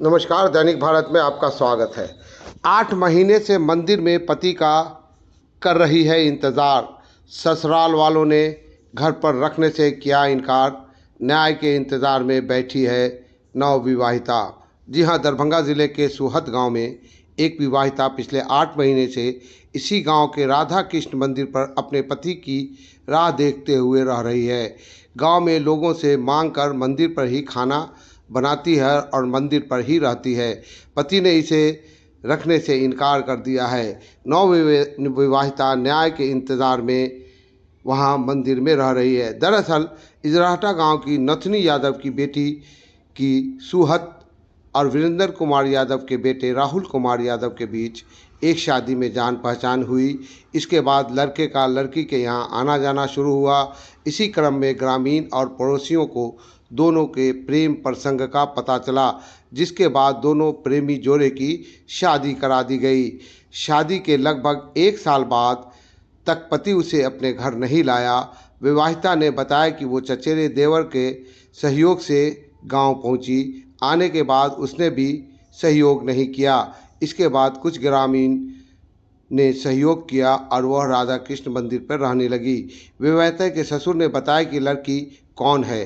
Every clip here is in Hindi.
नमस्कार, दैनिक भारत में आपका स्वागत है। 8 महीने से मंदिर में पति का कर रही है इंतज़ार। ससुराल वालों ने घर पर रखने से किया इनकार। न्याय के इंतज़ार में बैठी है नवविवाहिता। जी हां, दरभंगा ज़िले के सुहत गांव में एक विवाहिता पिछले 8 महीने से इसी गांव के राधा कृष्ण मंदिर पर अपने पति की राह देखते हुए रह रही है। गांव में लोगों से मांग कर मंदिर पर ही खाना बनाती है और मंदिर पर ही रहती है। पति ने इसे रखने से इनकार कर दिया है। नवविवाहिता न्याय के इंतज़ार में वहां मंदिर में रह रही है। दरअसल इजराहटा गांव की नथनी यादव की बेटी की सुहत और वीरेंद्र कुमार यादव के बेटे राहुल कुमार यादव के बीच एक शादी में जान पहचान हुई। इसके बाद लड़के का लड़की के यहां आना जाना शुरू हुआ। इसी क्रम में ग्रामीण और पड़ोसियों को दोनों के प्रेम प्रसंग का पता चला, जिसके बाद दोनों प्रेमी जोड़े की शादी करा दी गई। शादी के लगभग 1 साल बाद तक पति उसे अपने घर नहीं लाया। विवाहिता ने बताया कि वो चचेरे देवर के सहयोग से गांव पहुंची। आने के बाद उसने भी सहयोग नहीं किया। इसके बाद कुछ ग्रामीण ने सहयोग किया और वह राधा कृष्ण मंदिर पर रहने लगी। विवाहिता के ससुर ने बताया कि लड़की कौन है,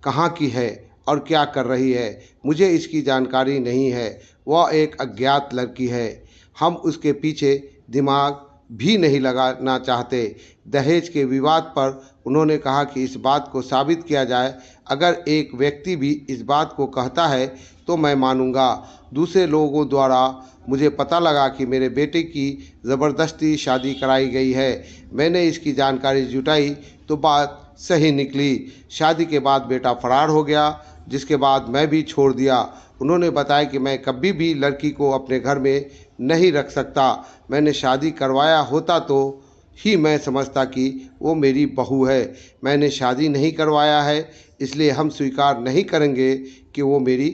कहाँ की है और क्या कर रही है, मुझे इसकी जानकारी नहीं है। वह एक अज्ञात लड़की है। हम उसके पीछे दिमाग भी नहीं लगाना चाहते। दहेज के विवाद पर उन्होंने कहा कि इस बात को साबित किया जाए। अगर एक व्यक्ति भी इस बात को कहता है तो मैं मानूंगा। दूसरे लोगों द्वारा मुझे पता लगा कि मेरे बेटे की ज़बरदस्ती शादी कराई गई है। मैंने इसकी जानकारी जुटाई तो बात सही निकली। शादी के बाद बेटा फरार हो गया, जिसके बाद मैं भी छोड़ दिया। उन्होंने बताया कि मैं कभी भी लड़की को अपने घर में नहीं रख सकता। मैंने शादी करवाया होता तो ही मैं समझता कि वो मेरी बहू है। मैंने शादी नहीं करवाया है, इसलिए हम स्वीकार नहीं करेंगे कि वो मेरी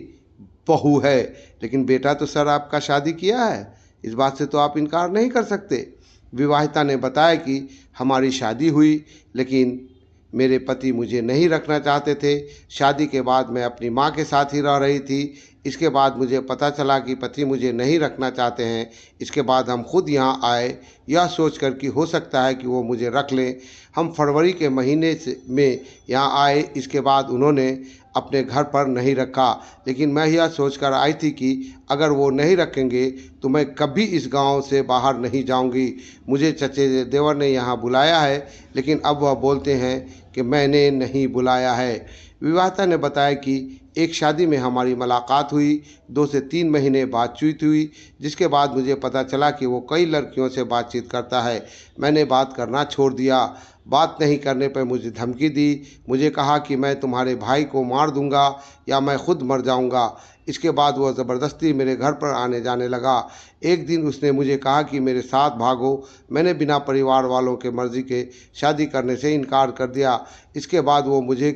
बहू है। लेकिन बेटा तो सर आपका शादी किया है, इस बात से तो आप इनकार नहीं कर सकते। विवाहिता ने बताया कि हमारी शादी हुई, लेकिन मेरे पति मुझे नहीं रखना चाहते थे। शादी के बाद मैं अपनी मां के साथ ही रह रही थी। इसके बाद मुझे पता चला कि पति मुझे नहीं रखना चाहते हैं। इसके बाद हम खुद यहां आए, यह सोचकर कि हो सकता है कि वो मुझे रख लें। हम फरवरी के महीने में यहाँ आए। इसके बाद उन्होंने अपने घर पर नहीं रखा, लेकिन मैं यह सोचकर आई थी कि अगर वो नहीं रखेंगे तो मैं कभी इस गांव से बाहर नहीं जाऊंगी। मुझे चचेरे देवर ने यहाँ बुलाया है, लेकिन अब वह बोलते हैं कि मैंने नहीं बुलाया है। विवाहिता ने बताया कि एक शादी में हमारी मुलाकात हुई। 2 से 3 महीने बातचीत हुई, जिसके बाद मुझे पता चला कि वो कई लड़कियों से बातचीत करता है। मैंने बात करना छोड़ दिया। बात नहीं करने पर मुझे धमकी दी। मुझे कहा कि मैं तुम्हारे भाई को मार दूंगा या मैं खुद मर जाऊंगा। इसके बाद वह ज़बरदस्ती मेरे घर पर आने जाने लगा। एक दिन उसने मुझे कहा कि मेरे साथ भागो। मैंने बिना परिवार वालों के मर्ज़ी के शादी करने से इनकार कर दिया। इसके बाद वो मुझे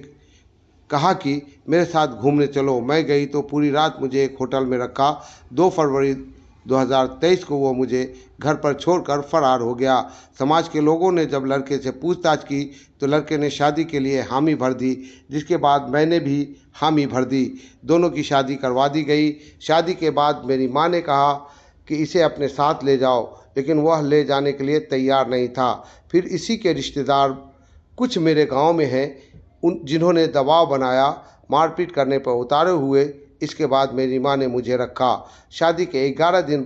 कहा कि मेरे साथ घूमने चलो। मैं गई तो पूरी रात मुझे एक होटल में रखा। 2 फरवरी 2023 को वो मुझे घर पर छोड़कर फरार हो गया। समाज के लोगों ने जब लड़के से पूछताछ की तो लड़के ने शादी के लिए हामी भर दी, जिसके बाद मैंने भी हामी भर दी। दोनों की शादी करवा दी गई। शादी के बाद मेरी माँ ने कहा कि इसे अपने साथ ले जाओ, लेकिन वह ले जाने के लिए तैयार नहीं था। फिर इसी के रिश्तेदार कुछ मेरे गांव में हैं, जिन्होंने दबाव बनाया, मारपीट करने पर उतारे हुए। इसके बाद मेरी मां ने मुझे रखा। शादी के 11 दिन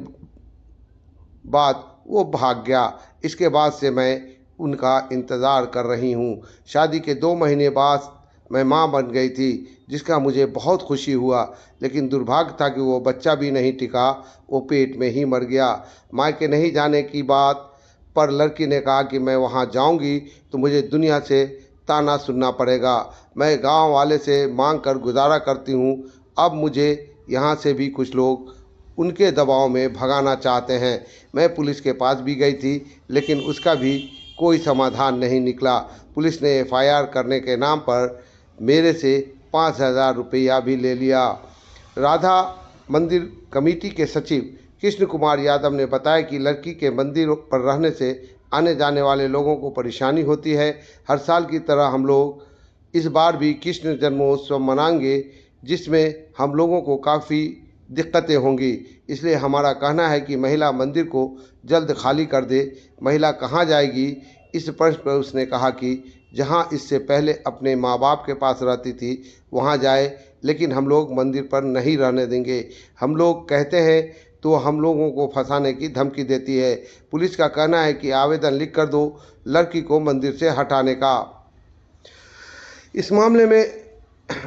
बाद वो भाग गया। इसके बाद से मैं उनका इंतज़ार कर रही हूँ। शादी के 2 महीने बाद मैं मां बन गई थी, जिसका मुझे बहुत खुशी हुआ, लेकिन दुर्भाग्य था कि वो बच्चा भी नहीं टिका, वो पेट में ही मर गया। मायके नहीं जाने की बात पर लड़की ने कहा कि मैं वहाँ जाऊँगी तो मुझे दुनिया से ताना सुनना पड़ेगा। मैं गांव वाले से मांग कर गुजारा करती हूँ। अब मुझे यहाँ से भी कुछ लोग उनके दबाव में भगाना चाहते हैं। मैं पुलिस के पास भी गई थी, लेकिन उसका भी कोई समाधान नहीं निकला। पुलिस ने एफआईआर करने के नाम पर मेरे से 5,000 रुपया भी ले लिया। राधा मंदिर कमेटी के सचिव कृष्ण कुमार यादव ने बताया कि लड़की के मंदिर पर रहने से आने जाने वाले लोगों को परेशानी होती है। हर साल की तरह हम लोग इस बार भी कृष्ण जन्मोत्सव मनाएंगे, जिसमें हम लोगों को काफ़ी दिक्कतें होंगी। इसलिए हमारा कहना है कि महिला मंदिर को जल्द खाली कर दे। महिला कहाँ जाएगी? इस प्रश्न पर उसने कहा कि जहाँ इससे पहले अपने माँ बाप के पास रहती थी वहाँ जाए, लेकिन हम लोग मंदिर पर नहीं रहने देंगे। हम लोग कहते हैं तो हम लोगों को फंसाने की धमकी देती है। पुलिस का कहना है कि आवेदन लिख कर दो लड़की को मंदिर से हटाने का। इस मामले में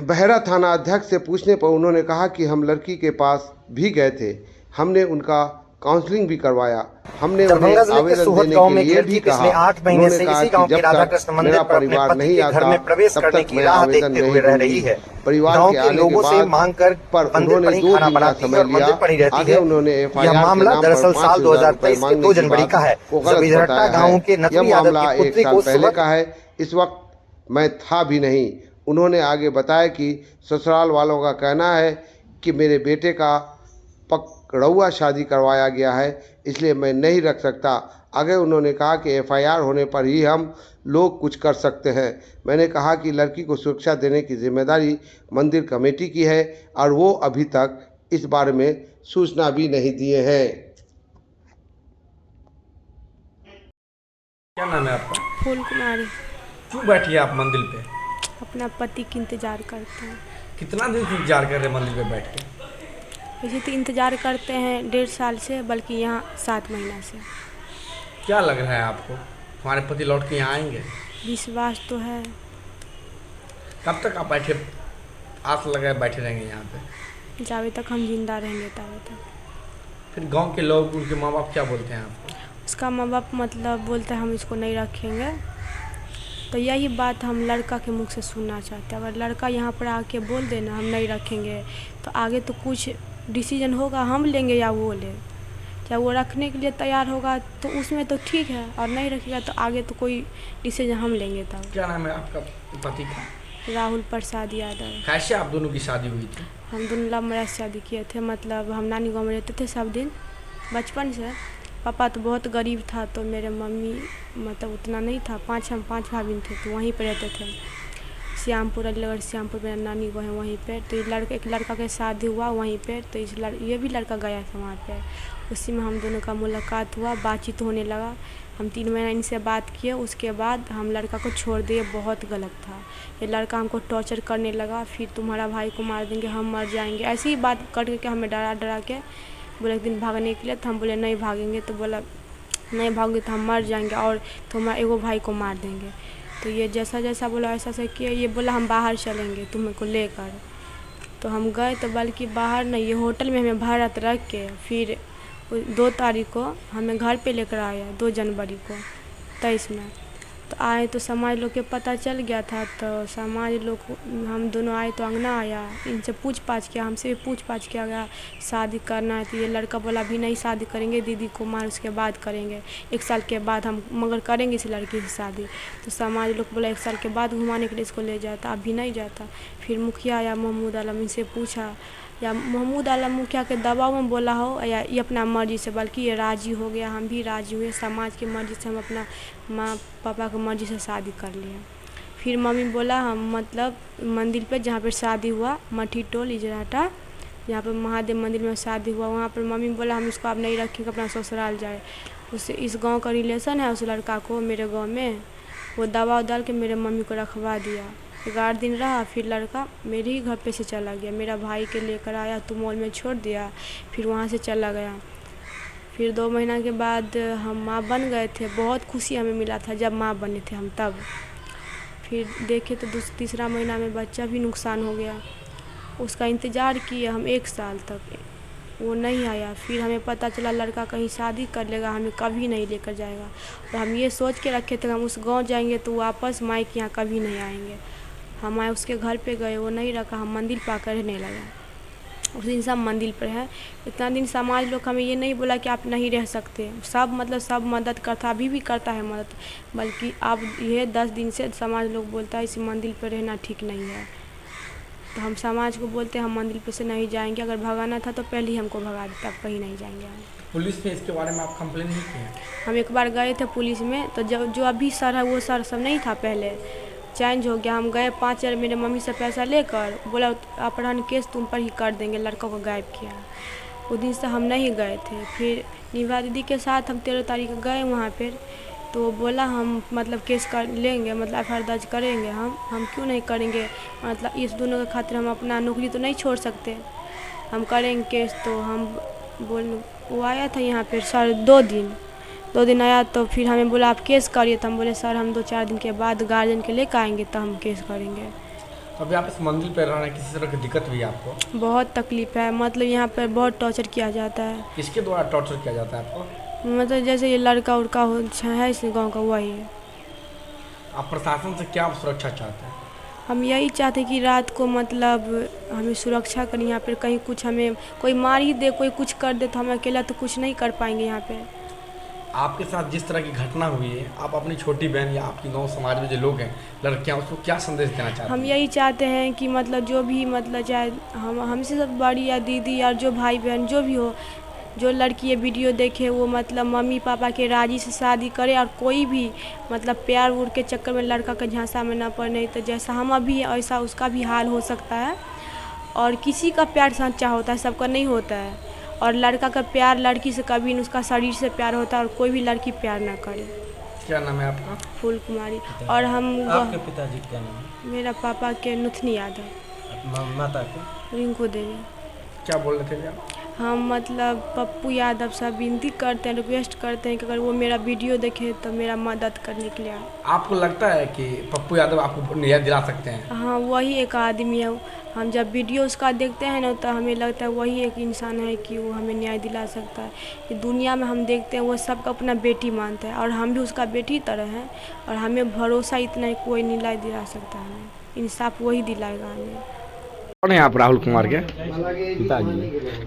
बहरा थाना अध्यक्ष से पूछने पर उन्होंने कहा कि हम लड़की के पास भी गए थे, हमने उनका काउंसलिंग भी करवाया, हमने उन्हें आवेदन देने के लिए भी कहा। उन्होंने कहा कि जब तक मेरा परिवार नहीं आता तब तक मैं आवेदन नहीं दूंगी। परिवार के आने के बाद पर उन्होंने 2 दिन का समय लिया। आगे उन्होंने एफआईआर के नाम पर 5,000 रुपए मांगने की बात को गलत बताया है। यह मामला 1 साल पहले का है। इस वक्त मैं था भी नहीं। उन्होंने आगे बताया कि ससुराल वालों का कहना है कि मेरे बेटे का पकड़ौआ शादी करवाया गया है, इसलिए मैं नहीं रख सकता। आगे उन्होंने कहा कि एफआईआर होने पर ही हम लोग कुछ कर सकते हैं। मैंने कहा कि लड़की को सुरक्षा देने की जिम्मेदारी मंदिर कमेटी की है और वो अभी तक इस बारे में सूचना भी नहीं दिए हैं। क्या नाम है आपका? फूल कुमारी। क्यों बैठी है आप मंदिर पे? अपना पति की इंतज़ार करते हैं। कितना दिन से इंतजार कर रहे हैं मंदिर पे बैठ के? वैसे तो इंतज़ार करते हैं 1.5 साल से, बल्कि यहाँ 7 महीना से। क्या लग रहा है आपको हमारे पति लौट के यहाँ आएंगे? विश्वास तो है। कब तक आप बैठे आस लगाए बैठे रहेंगे यहाँ पे? जावे तक हम जिंदा रहेंगे तब तक। फिर गांव के लोग, उनके माँ बाप क्या बोलते हैं आपको? उसका माँ बाप मतलब बोलते हैं हम इसको नहीं रखेंगे। तो यही बात हम लड़का के मुख से सुनना चाहते हैं। अगर लड़का यहाँ पर आके बोल देना हम नहीं रखेंगे, तो आगे तो कुछ डिसीजन होगा हम लेंगे या वो ले। चाहे वो रखने के लिए तैयार होगा तो उसमें तो ठीक है, और नहीं रखेगा तो आगे तो कोई डिसीजन हम लेंगे तब। क्या नाम है आपका पति का? राहुल प्रसाद यादव। कैसे आप दोनों की शादी हुई थी? हम दोनों लव मैरिज शादी किए थे। मतलब हम नानी गाँव में रहते थे सब दिन बचपन से। पापा तो बहुत गरीब था, तो मेरे मम्मी मतलब उतना नहीं था। हम 5 भाई बहन थे, तो वहीं पे रहते थे। श्यामपुर, अलीगढ़ श्यामपुर मेरा नानी गाँव है, वहीं पे। तो एक लड़का के शादी हुआ वहीं पे, तो ये भी लड़का गया था वहाँ पे। उसी में हम दोनों का मुलाकात हुआ, बातचीत होने लगा। हम 3 महीना इनसे बात किए, उसके बाद हम लड़का को छोड़ दिए। बहुत गलत था ये लड़का, हमको टॉर्चर करने लगा। फिर तुम्हारा भाई को मार देंगे, हम मर जाएंगे, ऐसी ही बात करके हमें डरा के बोले एक दिन भागने के लिए। तो हम बोले नहीं भागेंगे, तो बोला नहीं भागोगे तो हम मर जाएंगे और तुम्हारे एगो भाई को मार देंगे। तो ये जैसा बोला ऐसा किया। ये बोला हम बाहर चलेंगे तुम्हें को लेकर। तो हम गए, तो बल्कि बाहर नहीं, ये होटल में हमें भारत रख के फिर 2 तारीख को हमें घर पे लेकर आया, 2 जनवरी को 23 में। तो आए तो समाज लोग के पता चल गया था। तो समाज लोग, हम दोनों आए तो अंगना आया, इनसे पूछ पाछ किया, हमसे भी पूछ पाछ किया गया शादी करना है। तो ये लड़का बोला अभी नहीं शादी करेंगे, दीदी को मार उसके बाद करेंगे, 1 साल के बाद हम मगर करेंगे इस लड़की से शादी। तो समाज लोग बोला 1 साल के बाद घुमाने के लिए इसको ले जाता, अभी नहीं जाता। फिर मुखिया या महमूद आलम, इनसे पूछा, या महमूद आलम मुखिया के दबाव में बोला हो या ये अपना मर्जी से, बल्कि ये राज़ी हो गया, हम भी राज़ी हुए। समाज की मर्ज़ी से हम अपना माँ पापा की मर्ज़ी से शादी कर लिया। फिर मम्मी बोला हम मतलब मंदिर पे जहाँ पर शादी हुआ, मठी टोल इजराटा, जहाँ पर महादेव मंदिर में शादी हुआ, वहाँ पर मम्मी बोला हम इसको अब नहीं रखेंगे, अपना ससुराल जाए। उससे इस गांव का रिलेशन है, उस लड़का को मेरे गांव में, वो दबाव डाल के मेरे मम्मी को रखवा दिया। 11 दिन रहा, फिर लड़का मेरे ही घर पे से चला गया। मेरा भाई के लेकर आया तो मॉल में छोड़ दिया, फिर वहाँ से चला गया। फिर 2 महीना के बाद हम माँ बन गए थे। बहुत खुशी हमें मिला था जब माँ बने थे हम तब। फिर देखे तो तीसरा महीना में बच्चा भी नुकसान हो गया। उसका इंतज़ार किए हम 1 साल तक, वो नहीं आया। फिर हमें पता चला लड़का कहीं शादी कर लेगा, हमें कभी नहीं लेकर जाएगा। और हम ये सोच के रखे थे हम उस गांव जाएंगे तो वापस माई के यहाँ कभी नहीं आएंगे। हम आए उसके घर पे गए, वो नहीं रखा, हम मंदिर पर आकर रहने लगा। उस दिन सब मंदिर पर है। इतना दिन समाज लोग हमें ये नहीं बोला कि आप नहीं रह सकते। सब मतलब सब मदद करता, अभी भी करता है मदद, बल्कि अब ये 10 दिन से समाज लोग बोलता है इस मंदिर पर रहना ठीक नहीं है। तो हम समाज को बोलते हैं हम मंदिर पे से नहीं जाएंगे, अगर भगाना था तो पहले ही हमको भगा देता, अब कहीं नहीं जाएंगे। पुलिस में इसके बारे में आप कंप्लेन नहीं किए? हम एक बार गए थे पुलिस में, तो जो अभी सर है वो सर सब नहीं था पहले, चेंज हो गया। हम गए 5,000 मेरे मम्मी से पैसा लेकर, बोला अपहरण केस तुम पर ही कर देंगे, लड़का को गायब किया। उस दिन से हम नहीं गए थे। फिर निभा दीदी के साथ हम 13 तारीख को गए वहाँ पर, तो बोला हम मतलब केस कर लेंगे, मतलब FIR दर्ज करेंगे। हम क्यों नहीं करेंगे, मतलब इस दोनों के खातिर हम अपना नौकरी तो नहीं छोड़ सकते, हम करेंगे केस। तो हम वो आया था यहाँ पर सर 2 दिन आया, तो फिर हमें बोला आप केस करिए। तो हम बोले सर हम 2-4 दिन के बाद गार्जियन के लेकर आएंगे तो हम केस करेंगे। तो अभी आप इस मंदिर पर रहना किसी तरह की दिक्कत हुई है आपको? बहुत तकलीफ है, मतलब यहाँ पर बहुत टॉर्चर किया जाता है। किसके द्वारा टॉर्चर किया जाता है आपको? मतलब जैसे ये लड़का उड़का है इस गाँव का, वही है। आप प्रशासन से क्या सुरक्षा चाहते हैं? हम यही चाहते कि रात को मतलब हमें सुरक्षा करें। यहाँ पर कहीं कुछ हमें कोई मार ही दे, कोई कुछ कर दे, तो हम अकेला तो कुछ नहीं कर पाएंगे यहाँ पे। आपके साथ जिस तरह की घटना हुई है, आप अपनी छोटी बहन या आपकी गाँव समाज में जो लोग हैं, लड़कियाँ, उसको क्या संदेश देना चाहते हैं? हम यही चाहते हैं कि मतलब जो भी मतलब चाहे हमसे सब बड़ी या दीदी या जो भाई बहन जो भी हो, जो लड़की ये वीडियो देखे वो मतलब मम्मी पापा के राजी से शादी करे, और कोई भी मतलब प्यार उड़ के चक्कर में लड़का के झांसा में ना पड़े। नहीं तो जैसा हम अभी ऐसा उसका भी हाल हो सकता है। और किसी का प्यार सच्चा होता है, सबका नहीं होता है। और लड़का का प्यार लड़की से कभी नहीं, उसका शरीर से प्यार होता है, और कोई भी लड़की प्यार ना करे। क्या नाम है आपका? फूल कुमारी। और हम आपके पिताजी क्या नाम है? मेरा पापा के नुथनी यादव। माता के? रिंकू देवी। क्या बोल रहे थे आप? हम मतलब पप्पू यादव से विनती करते हैं, रिक्वेस्ट करते हैं कि अगर वो मेरा वीडियो देखे तो मेरा मदद करने के लिए आए। आपको लगता है कि पप्पू यादव आपको न्याय दिला सकते हैं? हाँ, वही एक आदमी है। हम जब वीडियो उसका देखते हैं ना, तो हमें लगता है वही एक इंसान है कि वो हमें न्याय दिला सकता है। कि दुनिया में हम देखते हैं वो सबका अपना बेटी मानता है, और हम भी उसका बेटी तरह हैं। और हमें भरोसा इतना है कोई न्याय दिला सकता है, इंसाफ वही दिलाएगा हमें। कौन है आप? राहुल कुमार के पिताजी।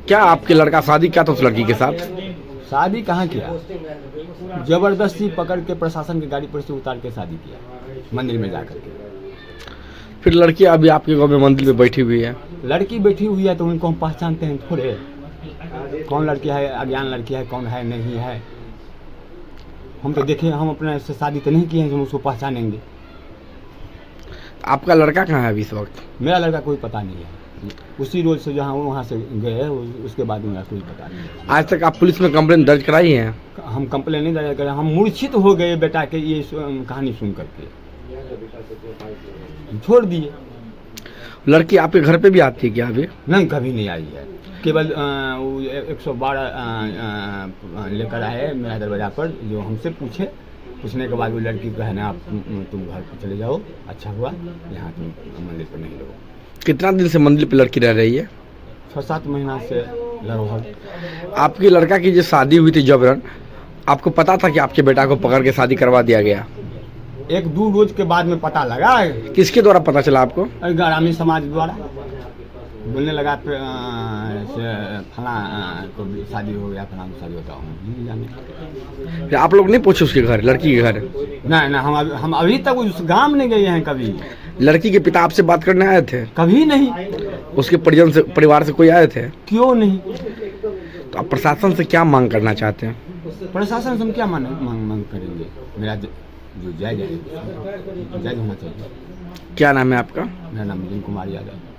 क्या आपके लड़का शादी क्या था उस लड़की के साथ? शादी कहाँ किया, जबरदस्ती पकड़ के प्रशासन की गाड़ी पर से उतार के शादी किया मंदिर में जाकर के। फिर लड़की अभी आपके गांव में मंदिर में बैठी हुई है। लड़की बैठी हुई है तो उनको हम पहचानते हैं थोड़े, कौन लड़की है, अज्ञान लड़की है, कौन है नहीं है। हम तो देखे, हम अपने से शादी तो नहीं किए हैं, हम उसको पहचानेंगे। आपका लड़का कहाँ है अभी इस वक्त? मेरा लड़का कोई पता नहीं है, उसी रोज से जहाँ वहाँ से गए उसके बाद मेरा कोई पता नहीं। आज तक आप पुलिस में कंप्लेंट दर्ज कराई है? हम कंप्लेन नहीं दर्ज करें, हम मूर्छित हो गए बेटा के ये कहानी सुन करके, छोड़ दिए। लड़की आपके घर पे भी आती है क्या अभी? नहीं, कभी नहीं आई है। केवल 112 लेकर आए मेरा दरवाजा पर, जो हमसे पूछने के बाद वो लड़की को है ना, आप तुम घर पर चले जाओ, अच्छा हुआ, यहाँ तुम मंदिर पर नहीं रहो। कितना दिन से मंदिर पे लड़की रह रही है? 6-7 महीना से लगभग। आपकी लड़का की जो शादी हुई थी जबरन, आपको पता था कि आपके बेटा को पकड़ के शादी करवा दिया गया? 1-2 रोज के बाद में पता लगा। किसके द्वारा पता चला आपको? ग्रामीण समाज द्वारा बोलने लगा फला को शादी हो गया, फला को शादी होता हूँ। फिर आप लोग नहीं पूछे उसके घर, लड़की के घर? नहीं, हम अभी तक उस गांव नहीं गए हैं कभी। लड़की के पिता आपसे बात करने आए थे? कभी नहीं। उसके परिवार से कोई आए थे? क्यों नहीं। तो आप प्रशासन से क्या मांग करना चाहते हैं? प्रशासन से हम क्या मांग करेंगे? मेरा जो जायज है, जायज होना चाहिए। क्या नाम है आपका? मेरा नाम रिंकू कुमार यादव।